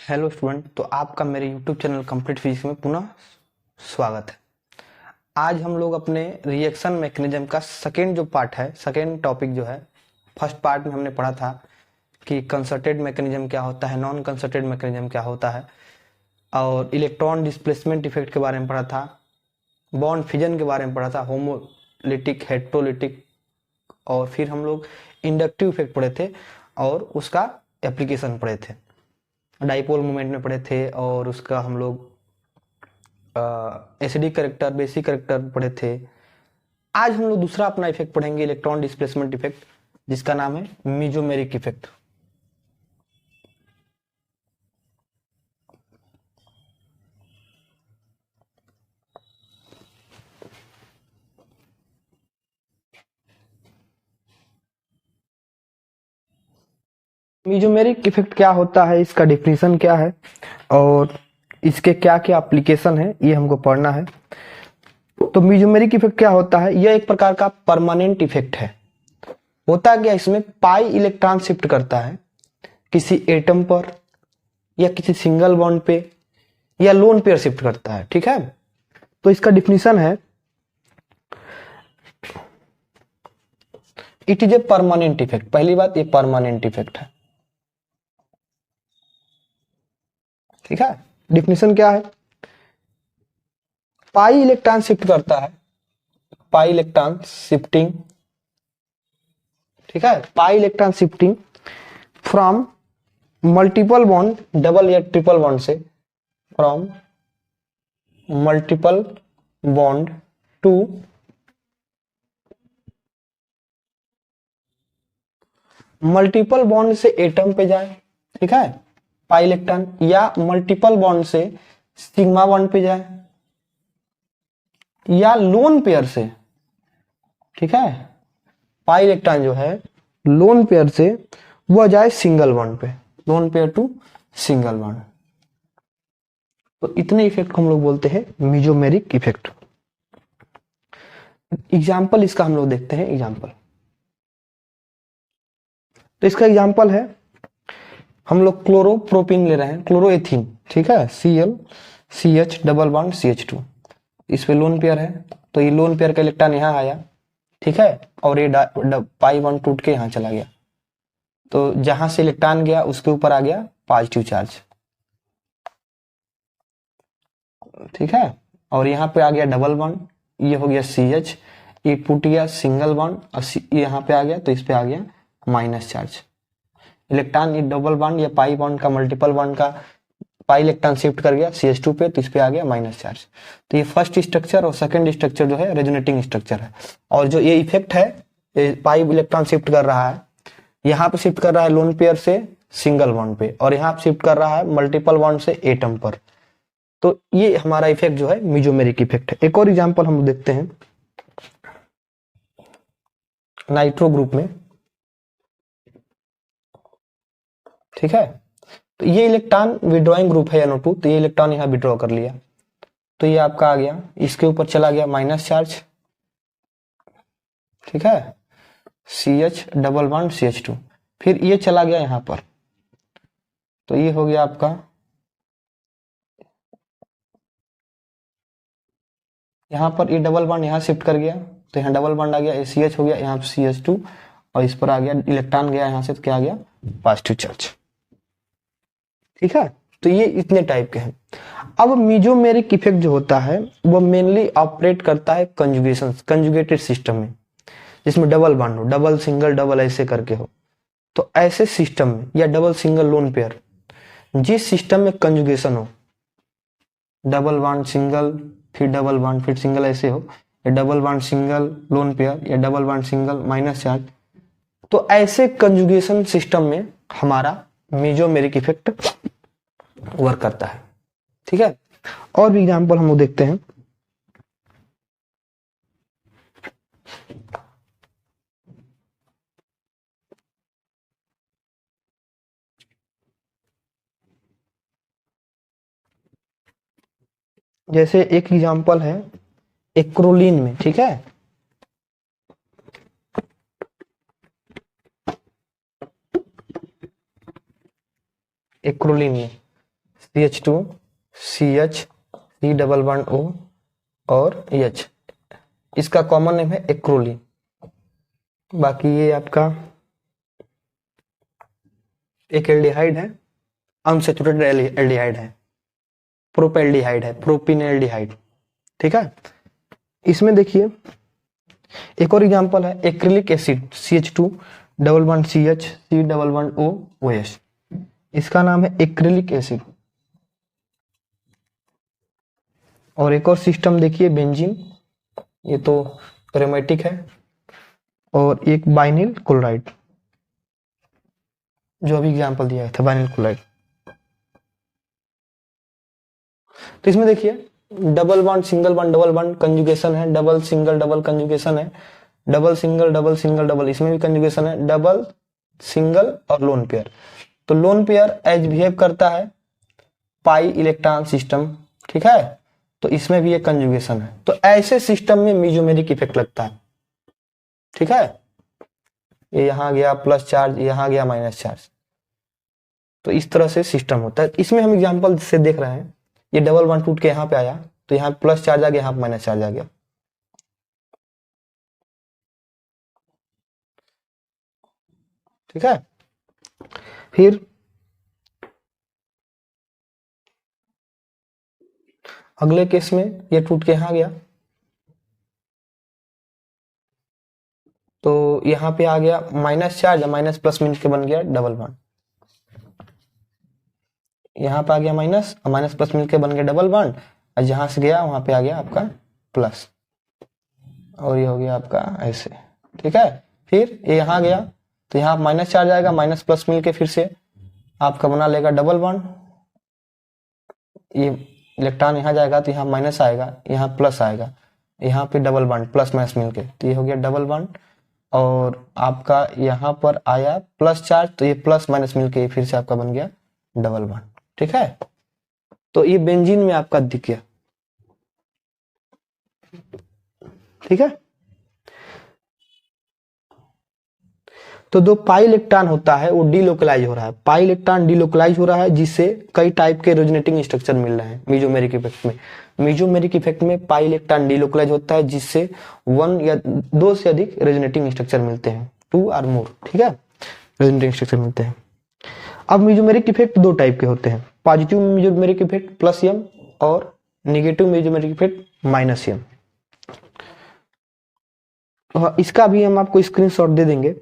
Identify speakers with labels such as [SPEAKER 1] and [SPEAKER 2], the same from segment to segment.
[SPEAKER 1] Hello student, तो आपका मेरे यूट्यूब चैनल कंप्लीट फिजिक्स में पुनः स्वागत है। आज हम लोग अपने रिएक्शन मैकेनिज्म का सेकेंड जो पार्ट है, सेकेंड टॉपिक जो है, फर्स्ट पार्ट में हमने पढ़ा था कि कंसर्टेड मैकेनिज्म क्या होता है, नॉन कंसर्टेड मैकेनिज्म क्या होता है, और इलेक्ट्रॉन डिस्प्लेसमेंट इफेक्ट के बारे में पढ़ा था, बॉन्ड फिजन के बारे में पढ़ा था, होमोलिटिक, हेट्रोलिटिक, और फिर हम लोग इंडक्टिव इफेक्ट पढ़े थे और उसका एप्लीकेशन पढ़े थे। डाइपोल मोमेंट में पढ़े थे और उसका हम लोग एसिडिक करेक्टर, बेसिक करेक्टर पढ़े थे। आज हम लोग दूसरा अपना इफेक्ट पढ़ेंगे, इलेक्ट्रॉन डिस्प्लेसमेंट इफेक्ट, जिसका नाम है मीजोमेरिक इफेक्ट। मीजोमेरिक इफेक्ट क्या होता है, इसका डिफिनीशन क्या है और इसके क्या क्या एप्लीकेशन है, ये हमको पढ़ना है। तो मीजोमेरिक इफेक्ट क्या होता है? यह एक प्रकार का परमानेंट इफेक्ट है। होता क्या, इसमें पाई इलेक्ट्रॉन शिफ्ट करता है किसी एटम पर या किसी सिंगल बॉन्ड पे या लोन पेयर शिफ्ट करता है। ठीक है, तो इसका डिफिनीशन है, it is a permanent effect. पहली बात, ये परमानेंट इफेक्ट है। ठीक है, डिफिनीशन क्या है? पाई इलेक्ट्रॉन शिफ्ट करता है, पाई इलेक्ट्रॉन शिफ्टिंग, ठीक है, pi electron shifting from multiple bond, double या ट्रिपल बॉन्ड से, from multiple bond to multiple bond से एटम पे जाए, ठीक है, पाई इलेक्ट्रॉन, या मल्टीपल बॉन्ड से सिग्मा बॉन्ड पे जाए, या लोन पेयर से, ठीक है, पाई इलेक्ट्रॉन जो है लोन पेयर से वह जाए सिंगल बॉन्ड पे, lone pair to single bond. तो इतने इफेक्ट को हम लोग बोलते हैं मीजोमेरिक इफेक्ट। एग्जाम्पल इसका हम लोग देखते हैं। एग्जाम्पल, तो इसका एग्जाम्पल है, हम लोग क्लोरोप्रोपिन ले रहे हैं, क्लोरोएथीन, ठीक है, ClCH डबल बॉन्ड CH2, इस पे लोन पेयर है, तो ये लोन पेयर का इलेक्ट्रॉन यहाँ आया, ठीक है, और ये पाई बॉन्ड टूट के यहाँ चला गया, तो जहां से इलेक्ट्रॉन गया उसके ऊपर आ गया पॉजिटिव चार्ज, ठीक है, और यहाँ पे आ गया डबल बॉन्ड, ये हो गया CH, ये टूट गया सिंगल बॉन्ड, और यहाँ पे आ गया तो इस पे आ गया माइनस चार्ज। इलेक्ट्रॉन ये डबल बॉन्ड या पाई बॉन्ड का, मल्टीपल बॉन्ड का पाई इलेक्ट्रॉन शिफ्ट कर गया CH2 पे, तो इस पे आ गया माइनस चार्ज। तो ये फर्स्ट स्ट्रक्चर और सेकंड स्ट्रक्चर जो है रेजोनेटिंग स्ट्रक्चर है। और जो ये इफेक्ट है, पाई इलेक्ट्रॉन शिफ्ट कर रहा है, यहाँ पे शिफ्ट कर रहा है लोन पेयर से सिंगल बॉन्ड पे, और यहाँ पे शिफ्ट कर रहा है मल्टीपल बॉन्ड से एटम पर। तो ये हमारा इफेक्ट जो है मीजोमेरिक इफेक्ट है। एक और एग्जांपल हम देखते हैं, नाइट्रो ग्रुप में, ठीक है, तो ये इलेक्ट्रॉन विड्रॉइंग ग्रुप है NO2, तो ये इलेक्ट्रॉन यहाँ विड्रॉ कर लिया, तो ये आपका आ गया, इसके ऊपर चला गया माइनस चार्ज, ठीक है, CH डबल बॉन्ड CH2, फिर ये चला गया यहाँ पर, तो ये हो गया आपका, यहाँ पर ये डबल बॉन्ड यहाँ शिफ्ट कर गया, तो यहाँ डबल बॉन्ड आ गया, CH हो गया, यहाँ CH2, और इस पर आ गया इलेक्ट्रॉन गया यहाँ से, तो क्या आ गया, पॉजिटिव चार्ज। ठीक है, तो ये इतने टाइप के हैं। अब मीजोमेरिक इफेक्ट जो होता है वो मेनली ऑपरेट करता है कंजुगेशन, कंजुगेटेड सिस्टम में, जिसमें डबल बॉन्ड हो, डबल सिंगल डबल ऐसे करके हो। तो ऐसे सिस्टम में, या डबल सिंगल लोन पेयर, जिस सिस्टम में कंजुगेशन हो, डबल बॉन्ड सिंगल, फिर डबल बॉन्ड फिर सिंगल ऐसे हो, या double bond single lone pair, या double bond single minus charge, तो ऐसे कंजुगेशन सिस्टम में हमारा मीजोमेरिक इफेक्ट वर्क करता है। ठीक है, और भी एग्जांपल हम लोग देखते हैं। जैसे एक एग्जांपल है एक्रोलीन में, ठीक है, एक्रोलीन में CH2 CH C double bond O और H, इसका कॉमन नेम है एक्रोलीन। बाकी ये आपका एक एल्डिहाइड है, अनसैचुरेटेड एल्डिहाइड है, प्रोपेल्डिहाइड है, प्रोपिनेल्डिहाइड। ठीक है, इसमें देखिए एक और एग्जांपल है acrylic acid CH2 double bond CH C double bond O OH, इसका नाम है एक्रिलिक एसिड। और एक और सिस्टम देखिए बेंजीन, ये तो एरोमेटिक है, और एक बाइनिल क्लोराइड जो अभी एग्जांपल दिया था बाइनिल क्लोराइड। तो इसमें देखिए double bond single bond double bond conjugation है, डबल सिंगल डबल कंजुगेशन है, double single double single double, इसमें भी कंजुगेशन है, डबल सिंगल और लोन पेयर। तो लोन पेयर एज बिहेव करता है पाई इलेक्ट्रॉन सिस्टम। ठीक है, तो इसमें भी एक कंजुगेशन है। तो ऐसे सिस्टम में मेसोमेरिक इफेक्ट लगता है। ठीक है, ये यहां गया प्लस चार्ज, यहां गया माइनस चार्ज, तो इस तरह से सिस्टम होता है। इसमें हम एग्जांपल से देख रहे हैं, ये डबल बॉन्ड टूट के यहाँ पे आया तो यहाँ प्लस चार्ज आ गया, यहाँ माइनस चार्ज आ गया। ठीक है, फिर अगले केस में ये टूट के यहाँ गया तो यहाँ पे आ गया माइनस चार्ज, माइनस प्लस मिल के बन गया डबल बॉन्ड। यहाँ पे आ गया माइनस, माइनस प्लस मिलके बन गया डबल बॉन्ड, और जहां से गया वहां पे आ गया आपका प्लस, और ये हो गया आपका ऐसे। ठीक है, फिर ये यहाँ गया तो यहाँ माइनस चार्ज आएगा, माइनस प्लस मिलके फिर से आपका बना लेगा डबल बॉन्ड। ये इलेक्ट्रॉन यहाँ जाएगा तो यहाँ माइनस आएगा, यहाँ प्लस आएगा, यहाँ पे डबल बॉन्ड प्लस माइनस मिलके, तो ये हो गया डबल बॉन्ड। और आपका यहाँ पर आया प्लस चार्ज तो ये प्लस माइनस मिलके फिर से आपका बन गया डबल बॉन्ड। ठीक है, तो ये बेंजीन में आपका दिख गया। ठीक है, तो जो पाई इलेक्ट्रॉन होता है वो डीलोकलाइज हो रहा है, पाई इलेक्ट्रॉन डीलोकलाइज हो रहा है, जिससे कई टाइप के रेजोनेटिंग स्ट्रक्चर मिल रहे हैं मेसोमेरिक इफेक्ट में। मेसोमेरिक इफेक्ट में पाई इलेक्ट्रॉन डीलोकलाइज होता है, जिससे 1 या 2 से अधिक रेजोनेटिंग स्ट्रक्चर मिलते हैं, 2 और मोर। ठीक है, रेजोनेटिंग स्ट्रक्चर मिलते हैं। अब मेसोमेरिक इफेक्ट 2 टाइप के होते हैं, positive mesomeric effect plus M और negative mesomeric effect minus M. इसका भी हम आपको स्क्रीनशॉट दे देंगे,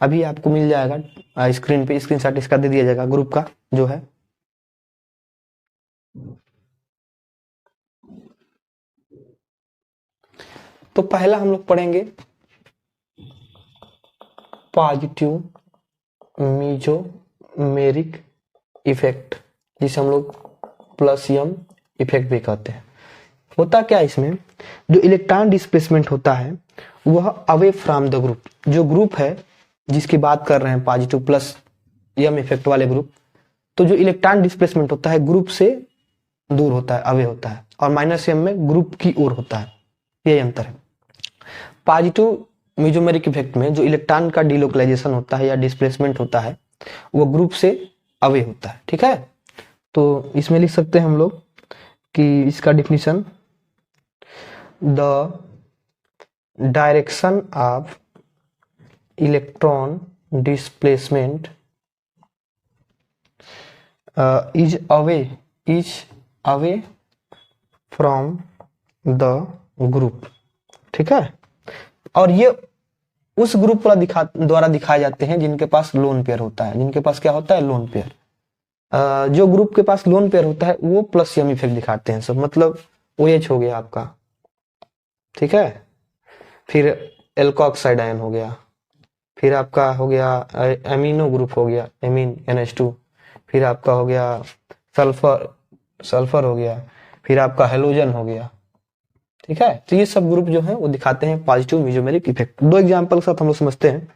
[SPEAKER 1] अभी आपको मिल जाएगा स्क्रीन पे, स्क्रीनशॉट इसका दे दिया जाएगा ग्रुप का जो है। तो पहला हम लोग पढ़ेंगे पॉजिटिव मेसोमेरिक इफेक्ट, जिसे हम लोग प्लस एम इफेक्ट भी कहते हैं। होता क्या है इसमें, जो इलेक्ट्रॉन डिस्प्लेसमेंट होता है वह अवे फ्रॉम द ग्रुप, जो ग्रुप है जिसकी बात कर रहे हैं पॉजिटिव प्लस एम इफेक्ट वाले ग्रुप, तो जो इलेक्ट्रॉन डिस्प्लेसमेंट होता है ग्रुप से दूर होता है, अवे होता है, और माइनस एम में ग्रुप की ओर होता है, यही अंतर है। पॉजिटिव मेसोमेरिक इफेक्ट में जो इलेक्ट्रॉन का डिलोकलाइजेशन होता है या डिस्प्लेसमेंट होता है वो ग्रुप से अवे होता है। ठीक है, तो इसमें लिख सकते हैं हम लोग कि इसका definition, the direction of electron displacement is away from the group. ठीक है, और ये उस ग्रुप द्वारा दिखाए जाते हैं जिनके पास लोन पेयर होता है, जिनके पास क्या होता है लोन पेयर। जो ग्रुप के पास लोन पेयर होता है वो प्लस एम इफेक्ट दिखाते हैं सब, मतलब OH हो गया आपका। ठीक है, फिर एल्कोक्साइड आयन हो गया, फिर आपका हो गया एमिनो ग्रुप हो गया, एमीन NH2, फिर आपका हो गया सल्फर हो गया, फिर आपका हेलोजन हो गया। ठीक है, तो ये सब ग्रुप जो है वो दिखाते हैं पॉजिटिव मेसोमेरिक इफेक्ट। 2 एग्जांपल के साथ हम लोग समझते हैं।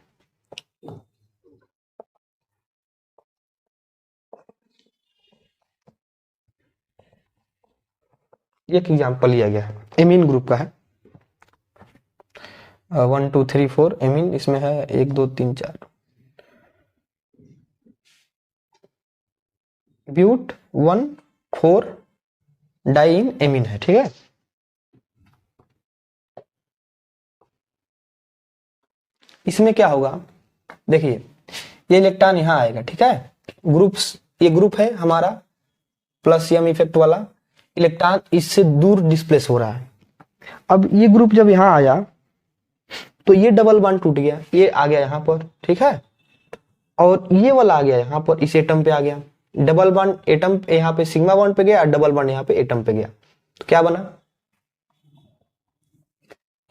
[SPEAKER 1] एक एग्जांपल लिया गया है, एमीन ग्रुप का है, 1 2 3 4 एमीन, इसमें है 1 2 3 4। ब्यूट 1,4 डाइइन एमीन है, ठीक है। इसमें क्या होगा, देखिए ये इलेक्ट्रॉन यहां आएगा, ठीक है। ग्रुप्स, ये ग्रुप है हमारा प्लस यम इफेक्ट वाला, इलेक्ट्रॉन इससे दूर डिस्प्लेस हो रहा है। अब ये ग्रुप जब यहां आया तो ये डबल बॉन्ड टूट गया, ये आ गया यहां पर, ठीक है। और ये वाला आ गया यहां पर, इस एटम पे आ गया। डबल बॉन्ड एटम यहाँ पे सिग्मा बॉन्ड पे गया और डबल बॉन्ड यहाँ पे एटम पे गया, तो क्या बना,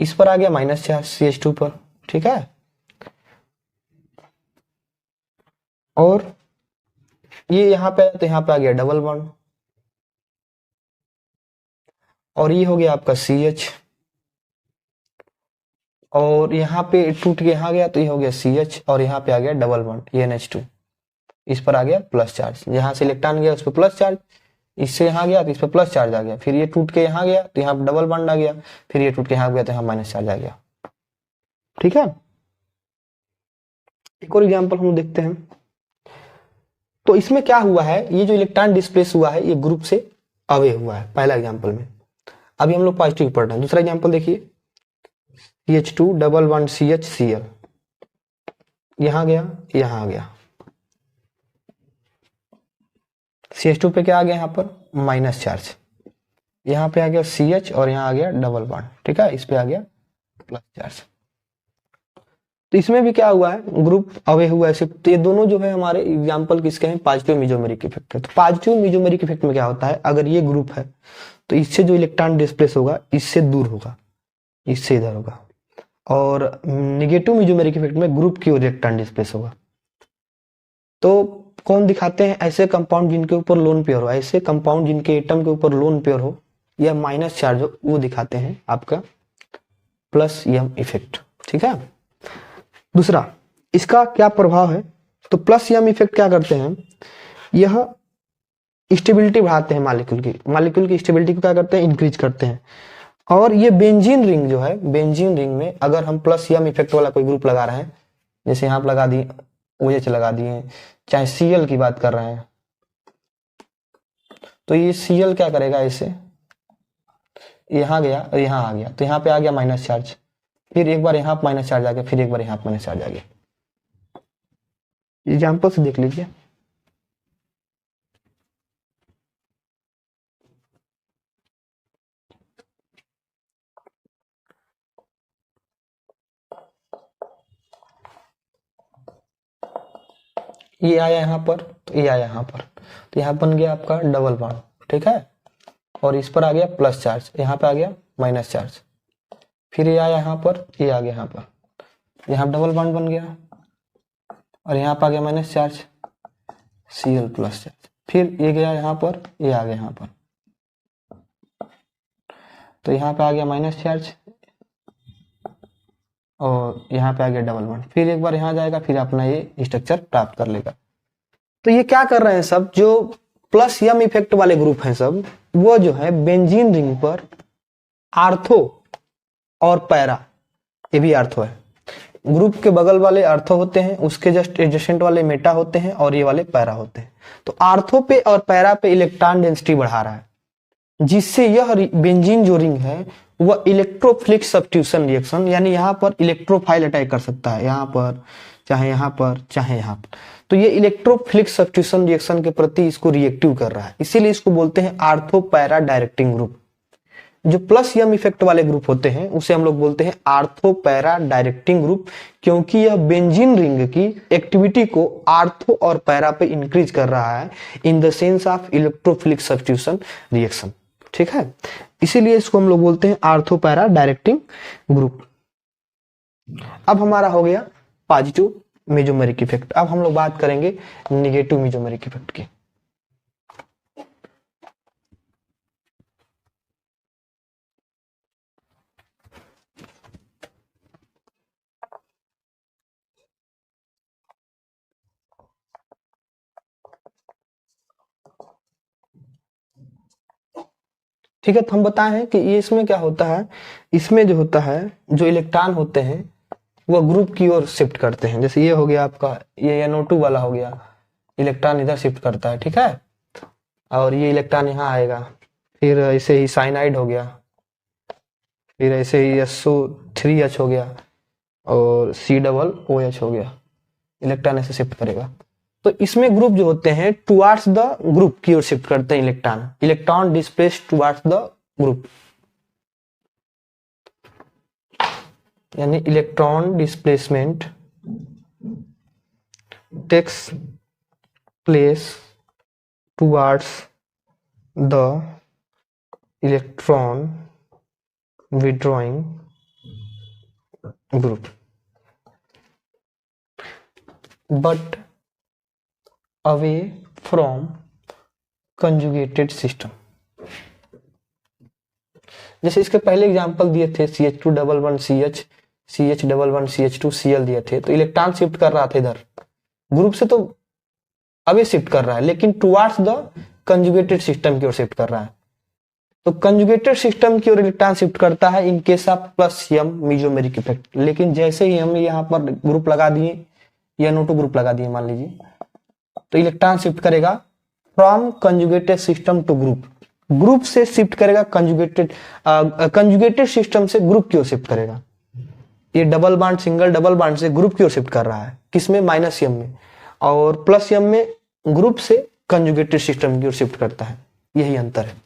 [SPEAKER 1] इस पर आ गया माइनस चार्ज CH2 पर, ठीक है। और ये यहाँ पे तो यहाँ पे आ गया डबल बॉन्ड, और ये हो गया आपका CH, और यहाँ पे टूट के यहाँ गया तो ये हो गया CH, और यहाँ पे आ गया डबल बॉन्ड ये NH2, इस पर आ गया प्लस चार्ज। यहाँ से इलेक्ट्रॉन गया उस पर प्लस चार्ज, इससे यहाँ गया तो इस पर प्लस चार्ज आ गया, फिर ये टूट के यहाँ गया तो यहाँ डबल बॉन्ड आ गया, फिर ये टूट के यहाँ गया तो यहाँ माइनस चार्ज आ गया, ठीक है। एक और एग्जाम्पल हम देखते हैं। तो इसमें क्या हुआ है, ये जो इलेक्ट्रॉन डिस्प्लेस हुआ है ये ग्रुप से अवे हुआ है, पहला एग्जाम्पल में। अभी हम लोग पॉजिटिव पढ़ रहे हैं। दूसरा एग्जाम्पल देखिए, CH2 double bond CH Cl, यहां गया यहां आ गया, CH2 पे क्या आ गया यहाँ पर माइनस चार्ज, यहाँ पे आ गया CH और यहाँ आ गया डबल बॉन्ड, ठीक है, इस पे आ गया प्लस चार्ज। तो इसमें भी क्या हुआ है, ग्रुप अवे हुआ है सिर्फ। तो ये दोनों जो है हमारे एग्जांपल किसके हैं, पॉजिटिव मेसोमेरिक इफेक्ट है। तो पॉजिटिव मेसोमेरिक इफेक्ट में क्या होता है, अगर ये ग्रुप है तो इससे जो इलेक्ट्रॉन डिस्प्लेस होगा इससे दूर होगा, इससे इधर होगा। और निगेटिव मेसोमेरिक इफेक्ट में ग्रुप की ओर इलेक्ट्रॉन डिस्प्लेस होगा। तो कौन दिखाते हैं, ऐसे कंपाउंड जिनके ऊपर लोन पेयर हो, ऐसे कंपाउंड जिनके एटम के ऊपर लोन पेयर हो या माइनस चार्ज हो, वो दिखाते हैं आपका प्लस यम इफेक्ट, ठीक है। दूसरा इसका क्या प्रभाव है, तो प्लस यम इफेक्ट क्या करते हैं, यह स्टेबिलिटी बढ़ाते हैं मॉलिक्यूल की स्टेबिलिटी को क्या करते हैं, इंक्रीज करते हैं। और ये बेंजीन रिंग जो है, बेंजीन रिंग में अगर हम प्लस यम इफेक्ट वाला कोई ग्रुप लगा रहे हैं, जैसे यहाँ लगा दिए, OH लगा दिए, चाहे Cl की बात कर रहे हैं, तो ये Cl क्या करेगा, इसे यहां गया और यहां आ गया तो यहाँ पे आ गया माइनस चार्ज, फिर एक बार यहाँ माइनस चार्ज आ गया, फिर एक बार यहाँ माइनस चार्ज आ गया। एग्जाम्पल से देख लीजिए। ये आया यहाँ पर, तो ये आया यहाँ पर, तो यहाँ बन गया आपका डबल बॉन्ड, ठीक है। और इस पर आ गया प्लस चार्ज, यहाँ पे आ गया माइनस चार्ज, फिर ये आया यहाँ पर, ये आ गया यहाँ पर, यहाँ डबल बॉन्ड बन गया, और यहाँ पर आ गया minus charge Cl plus charge, फिर ये गया यहाँ पर, ये आ गया यहाँ पर, तो यहाँ पे आ गया माइनस चार्ज और यहाँ पे आ गया डबल बॉन्ड, फिर एक बार यहाँ जाएगा, फिर अपना ये स्ट्रक्चर प्राप्त कर लेगा। तो ये क्या कर रहे हैं सब, जो प्लस यम इफेक्ट वाले ग्रुप हैं सब, वो जो है बेंजीन रिंग पर आर्थो और पैरा, ये भी आर्थो है, ग्रुप के बगल वाले आर्थो होते हैं, उसके जस्ट एडजेसेंट वाले मेटा होते हैं, और ये वाले पैरा होते हैं। तो आर्थो पे और पैरा पे इलेक्ट्रॉन डेंसिटी बढ़ा रहा है, जिससे यह बेंजीन जो रिंग है वह इलेक्ट्रोफिलिक सब्स्टिट्यूशन रिएक्शन, यानी यहाँ पर इलेक्ट्रोफाइल अटैक कर सकता है, यहाँ पर चाहे यहाँ पर चाहे यहाँ पर। तो ये इलेक्ट्रोफिलिक सब्स्टिट्यूशन रिएक्शन के प्रति इसको रिएक्टिव कर रहा है, इसीलिए इसको बोलते हैं आर्थो पैरा डायरेक्टिंग ग्रुप। जो प्लस यम इफेक्ट वाले ग्रुप होते हैं उसे हम लोग बोलते हैं आर्थो पैरा डायरेक्टिंग ग्रुप, क्योंकि यह बेंजीन रिंग की एक्टिविटी को आर्थो और पैरा पे इंक्रीज कर रहा है in the sense of electrophilic substitution reaction, ठीक है। इसीलिए इसको हम लोग बोलते हैं आर्थो पैरा डायरेक्टिंग ग्रुप। अब हमारा हो गया पॉजिटिव मेसोमेरिक इफेक्ट। अब हम लोग बात करेंगे निगेटिव मेसोमेरिक इफेक्ट की। ठीक है, तो हम बताए हैं कि ये इसमें क्या होता है, इसमें जो होता है, जो इलेक्ट्रॉन होते हैं वह ग्रुप की ओर शिफ्ट करते हैं। जैसे ये हो गया आपका, ये NO2 वाला हो गया, इलेक्ट्रॉन इधर शिफ्ट करता है, ठीक है। और ये इलेक्ट्रॉन यहाँ आएगा, फिर ऐसे ही साइनाइड हो गया, फिर ऐसे ही SO3H हो गया और COOH हो गया, इलेक्ट्रॉन ऐसे शिफ्ट करेगा। तो इसमें ग्रुप जो होते हैं टुवार्ड्स द ग्रुप की ओर शिफ्ट करते हैं electron, electron displace towards the group, यानी electron displacement takes place towards the electron withdrawing group, but away from conjugated system. जैसे इसके पहले एग्जांपल दिए थे CH211CH, CH11CH2Cl दिए थे, तो इलेक्ट्रॉन शिफ्ट कर रहा था इधर ग्रुप से, तो अवे शिफ्ट कर रहा है, लेकिन टुवार्ड्स द कंजुगेटेड सिस्टम की ओर शिफ्ट कर रहा है। तो कंजुगेटेड सिस्टम की ओर इलेक्ट्रॉन शिफ्ट करता है in case of plus m mesomeric effect. लेकिन जैसे ही हम यहाँ पर ग्रुप लगा दिए या NO2 ग्रुप लगा दिए मान लीजिए, तो इलेक्ट्रॉन शिफ्ट करेगा from conjugated system to group, group से शिफ्ट करेगा कंजुगेटेड सिस्टम से ग्रुप की ओर शिफ्ट करेगा। ये double bond single double bond से ग्रुप की ओर शिफ्ट कर रहा है, किसमें -m में, और +m में ग्रुप से कंजुगेटेड सिस्टम की ओर शिफ्ट करता है, यही अंतर है।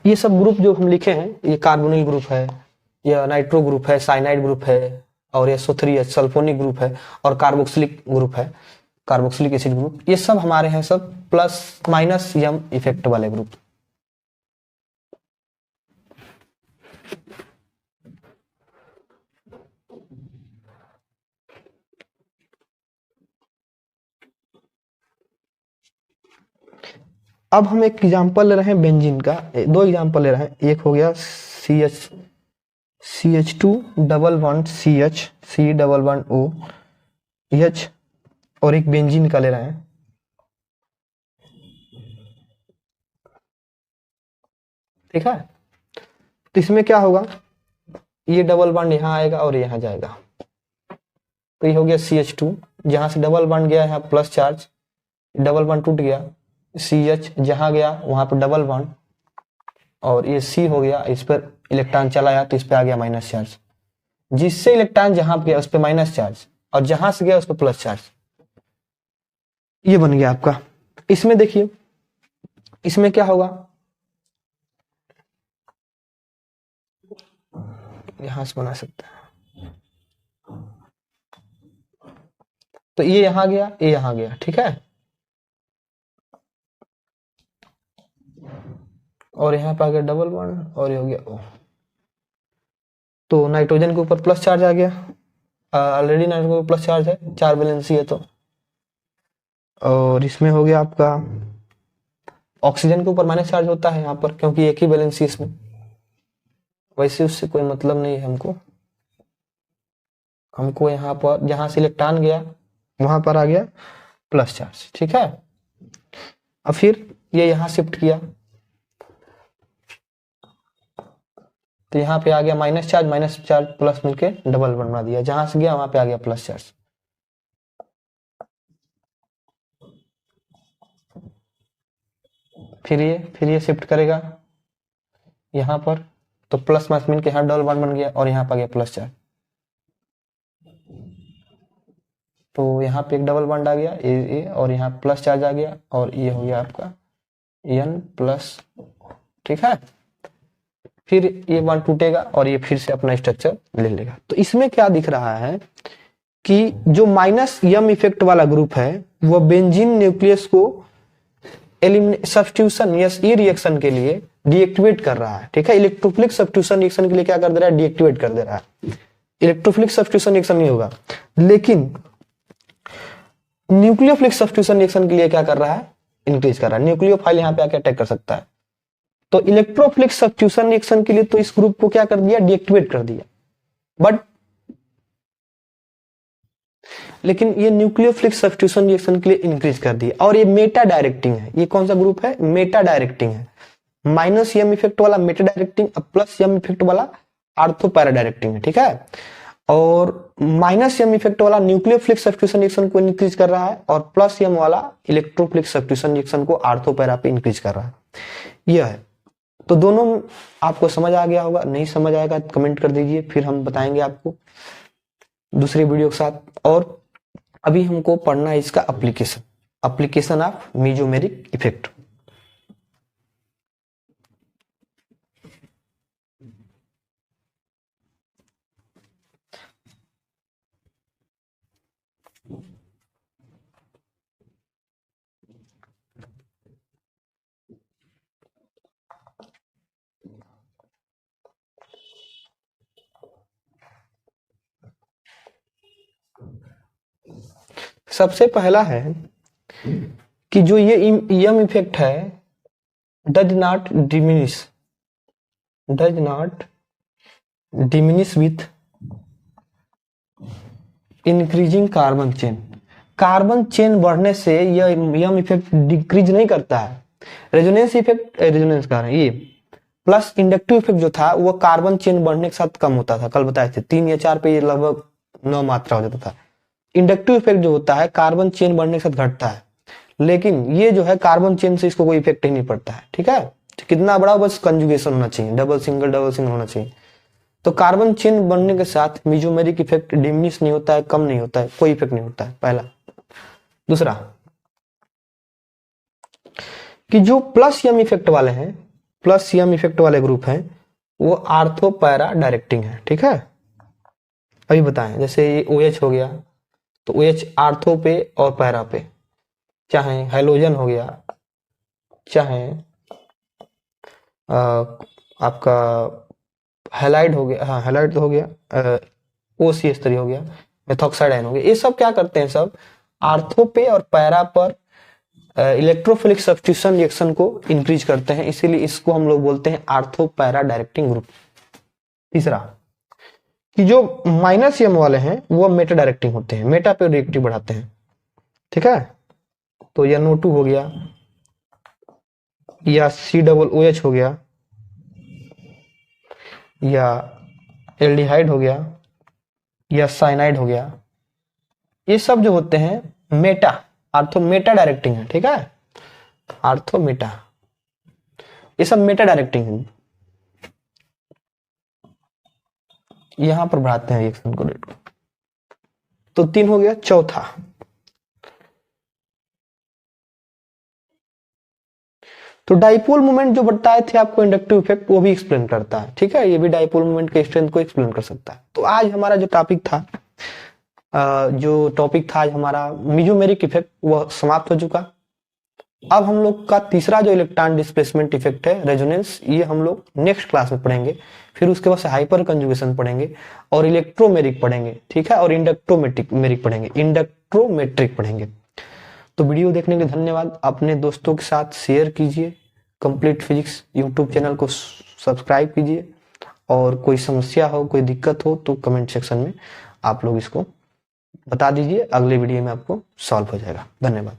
[SPEAKER 1] ये सब ग्रुप जो हम लिखे हैं, ये कार्बोनिल ग्रुप है, या नाइट्रो ग्रुप है, साइनाइड ग्रुप है, और SO3H सल्फोनिक ग्रुप है, और कार्बोक्सिलिक ग्रुप है, कार्बोक्सिलिक एसिड ग्रुप, ये सब हमारे हैं सब +-m इफेक्ट वाले ग्रुप। अब हम एक एग्जांपल ले रहे हैं बेंजीन का, दो एग्जांपल ले रहे हैं, एक हो गया CH211CH C11OH, और एक बेंजीन का ले रहे हैं। ठीक है, तो इसमें क्या होगा, ये डबल बॉन्ड यहाँ आएगा और यहाँ जाएगा, तो ये हो गया CH2, जहां से डबल बॉन्ड गया यहाँ प्लस चार्ज, डबल बॉन्ड टूट गया, CH जहां गया वहां पर डबल बॉन्ड, और ये C हो गया, इस पर इलेक्ट्रॉन चला आया तो इस पे आ गया माइनस चार्ज, जिससे इलेक्ट्रॉन जहां पे गया उस पे माइनस चार्ज, और जहां से गया उस पे प्लस चार्ज, ये बन गया आपका। इसमें देखिए, इसमें क्या होगा, यहां से बना सकते हैं, तो ये यहां गया, ये यहां गया, ठीक है, और यहाँ पे आ गया डबल बॉन्ड, और ये हो गया O, तो नाइट्रोजन के ऊपर प्लस चार्ज आ गया, ऑलरेडी नाइट्रोजन के ऊपर प्लस चार्ज है, 4 वैलेंसी है तो, और इसमें हो गया आपका ऑक्सीजन के ऊपर माइनस चार्ज होता है यहाँ पर, क्योंकि एक ही वैलेंसी इसमें, वैसे उससे कोई मतलब नहीं है हमको यहाँ पर जहां से इलेक्ट्रॉन गया वहां पर आ गया प्लस चार्ज, ठीक है। अब फिर ये यहाँ शिफ्ट किया, तो यहाँ पे आ गया माइनस चार्ज प्लस मिलके डबल बना दिया, जहां से गया वहां पे आ गया प्लस चार्ज। फिर ये शिफ्ट करेगा यहाँ पर, तो प्लस माइनस मिलके यहाँ डबल बॉन्ड बन गया, और यहाँ पे आ गया प्लस चार्ज, तो यहाँ पे एक डबल बॉन्ड आ गया ए, और यहाँ प्लस चार्ज आ गया, और ये हो गया आपका N+, ठीक है। फिर ये बॉन्ड टूटेगा और ये फिर से अपना स्ट्रक्चर ले लेगा। तो इसमें क्या दिख रहा है कि जो -m इफेक्ट वाला ग्रुप है वो बेंजीन न्यूक्लियस को सब्स्टिट्यूशन या ई रिएक्शन के लिए डीएक्टिवेट कर रहा है, ठीक है। इलेक्ट्रोफिलिक सब्स्टिट्यूशन रिएक्शन के लिए क्या कर दे रहा है, डीएक्टिवेट कर दे रहा है। इलेक्ट्रोफिलिक सब्स्टिट्यूशन रिएक्शन नहीं होगा, लेकिन न्यूक्लियोफिलिक सब्स्टिट्यूशन रिएक्शन के लिए क्या कर रहा है, इंक्रीज कर रहा है। न्यूक्लियोफाइल यहाँ पे आके अटैक कर सकता है। तो इलेक्ट्रोफिलिक सब्स्टिट्यूशन रिएक्शन के लिए तो इस ग्रुप को क्या कर दिया, डीएक्टिवेट कर दिया, बट लेकिन ये न्यूक्लियोफिलिक सब्स्टिट्यूशन रिएक्शन के लिए इंक्रीज कर दिया। और ये मेटा डायरेक्टिंग है। ये कौन सा ग्रुप है, मेटा डायरेक्टिंग है। -m इफेक्ट वाला Meta directing, plus m effect वाला आर्थो पैरा डायरेक्टिंग है, ठीक है। और माइनस एम इफेक्ट वाला न्यूक्लियोफिलिक सब्स्टिट्यूशन रिएक्शन को इंक्रीज कर रहा है और प्लस एम वाला इलेक्ट्रोफिलिक सब्स्टिट्यूशन रिएक्शन को आर्थोपैरा पे इंक्रीज कर रहा है। यह है। तो दोनों आपको समझ आ गया होगा, नहीं समझ आएगा तो कमेंट कर दीजिए, फिर हम बताएंगे आपको दूसरी वीडियो के साथ। और अभी हमको पढ़ना है इसका एप्लीकेशन ऑफ मेसोमेरिक इफेक्ट। सबसे पहला है कि जो ये एम इफेक्ट है does not diminish with increasing carbon chain. Carbon chain बढ़ने से यह एम इफेक्ट डिक्रीज नहीं करता है। रेजोनेंस इफेक्ट, रेजोनेंस कह रहे हैं ये, प्लस इंडक्टिव इफेक्ट जो था वो कार्बन चेन बढ़ने के साथ कम होता था। कल बताए थे 3 या 4 पे ये लगभग 9 मात्रा हो जाता था। इंडक्टिव इफेक्ट जो होता है कार्बन चेन बढ़ने के साथ घटता है, लेकिन ये जो है कार्बन चेन से इसको कोई इफेक्ट ही नहीं पड़ता है। ठीक है, कितना बड़ा, बस कंजुगेशन होना चाहिए, डबल सिंगल होना चाहिए। तो कार्बन चेन बढ़ने के साथ मेसोमेरिक इफेक्ट डिमिनिश नहीं होता है, कम नहीं होता है, कोई इफेक्ट नहीं होता है, पहला। दूसरा कि जो प्लस एम इफेक्ट वाले हैं, प्लस एम इफेक्ट वाले ग्रुप हैं, वो आर्थोपैरा डायरेक्टिंग है। ठीक है, अभी बताएं, जैसे ये OH हो गया तो OH आर्थो पे और पैरा पे, चाहे हैलोजन हो गया, चाहे आपका हैलाइड हो गया, हाँ हैलाइड हो गया, OCH3 हो गया, मेथॉक्साइड आयन हो गया, ये सब क्या करते हैं, सब आर्थो पे और पैरा पर इलेक्ट्रोफिलिक सब्स्टिट्यूशन रिएक्शन को इंक्रीज करते हैं, इसीलिए इसको हम लोग बोलते हैं आर्थोपैरा डायरेक्टिंग ग्रुप। तीसरा कि जो माइनस एम वाले हैं वो मेटा डायरेक्टिंग होते हैं, मेटा पे रिएक्टिव बढ़ाते हैं। ठीक है, तो या NO2 हो गया, या COOH हो गया, या एल्डिहाइड हो गया, या साइनाइड हो गया, ये सब जो होते हैं मेटा, मेटा डायरेक्टिंग है। ठीक है, मेटा, ये सब मेटा डायरेक्टिंग है, यहां पर बढ़ाते हैं रिएक्शन को, रेट को। तो 3 हो गया। चौथा तो डाइपोल मोमेंट जो बताए थे आपको इंडक्टिव इफेक्ट, वो भी एक्सप्लेन करता है। ठीक है, ये भी डाइपोल मोमेंट के स्ट्रेंथ को एक्सप्लेन कर सकता है। तो आज हमारा जो टॉपिक था आज हमारा मेसोमेरिक इफेक्ट, वह समाप्त हो चुका। अब हम लोग का तीसरा जो इलेक्ट्रॉन डिस्प्लेसमेंट इफेक्ट है रेजोनेंस, ये हम लोग नेक्स्ट क्लास में पढ़ेंगे। फिर उसके बाद हाइपर कंजुगेशन पढ़ेंगे और इलेक्ट्रोमेरिक पढ़ेंगे। ठीक है, और इंडक्ट्रोमेट्रिक पढ़ेंगे। तो वीडियो देखने के लिए धन्यवाद। अपने दोस्तों के साथ शेयर कीजिए, कंप्लीट फिजिक्स यूट्यूब चैनल को सब्सक्राइब कीजिए, और कोई समस्या हो, कोई दिक्कत हो तो कमेंट सेक्शन में आप लोग इसको बता दीजिए, अगले वीडियो में आपको सॉल्व हो जाएगा। धन्यवाद।